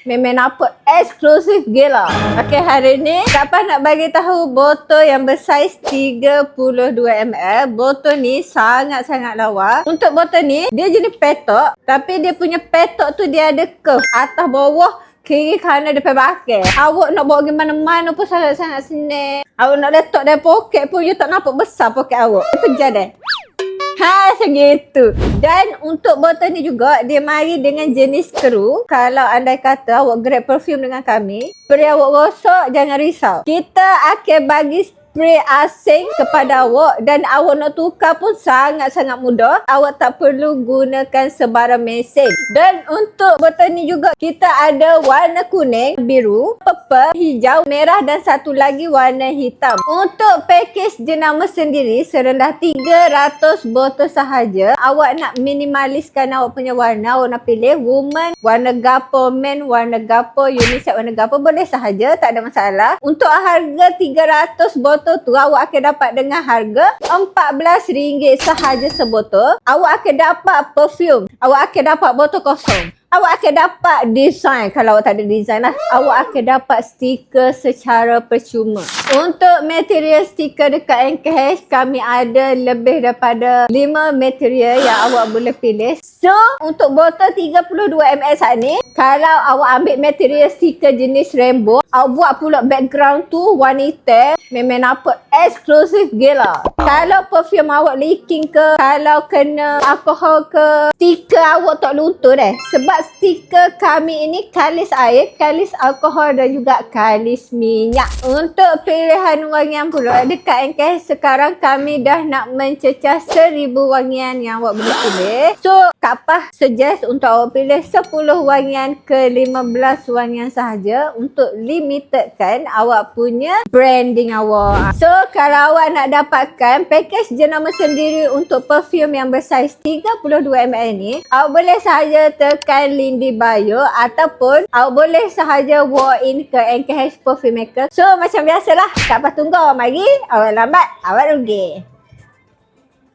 Memang nampak eksklusif gila. Okey, hari ni Kak nak bagi tahu botol yang bersaiz 32ml. Botol ni sangat-sangat lawa. Untuk botol ni, dia jenis petok. Tapi dia punya petok tu dia ada curve. Atas bawah, kiri kanan depan bakal. Awak nak bawa pergi mana-mana pun sangat-sangat senang. Awak nak letak dalam poket pun, you tak nampak besar poket awak. Pejar deh. Segitu. Dan untuk botol ni juga, dia mari dengan jenis skru. Kalau andai kata awak grab perfume dengan kami, spray awak rosak, jangan risau. Kita akan bagi spray asing kepada awak dan awak nak tukar pun sangat-sangat mudah. Awak tak perlu gunakan sebarang mesin. Dan untuk botol ni juga kita ada warna kuning, biru, purple, hijau, merah dan satu lagi warna hitam. Untuk package jenama sendiri serendah 300 botol sahaja. Awak nak minimaliskan awak punya warna, awak nak pilih woman, warna gapo, men, warna gapo, unisex warna gapo, boleh sahaja, tak ada masalah. Untuk harga 300 botol tu awak akan dapat dengan harga RM14 sahaja sebotol. Awak akan dapat perfume. Awak akan dapat botol kosong. Awak akan dapat design. Kalau awak tak ada design lah. Awak akan dapat stiker secara percuma. Untuk material stiker dekat NKH, kami ada lebih daripada 5 material yang awak boleh pilih. So, untuk botol 32ml saat ni, kalau awak ambil material stiker jenis rainbow, awak buat pula background tu warna hitam, memang nampak eksklusif gila. Kalau perfume awak leaking ke, kalau kena alkohol ke, stiker awak tak luntur sebab stiker kami ini kalis air, kalis alkohol dan juga kalis minyak. Untuk pilihan wangian pula, dekat NKH sekarang kami dah nak mencecah 1000 wangian yang awak boleh pilih. So, Kak Pah suggest untuk awak pilih 10 wangian ke 15 wangian sahaja untuk limitedkan awak punya branding awak. So, kalau awak nak dapatkan package jenama sendiri untuk perfume yang bersaiz 32ml ni, awak boleh sahaja tekan link di bio ataupun awak boleh sahaja walk in ke NKH Perfume Maker. So, macam biasalah, Kak Pah tunggu awak mari, awak lambat, awak rugi.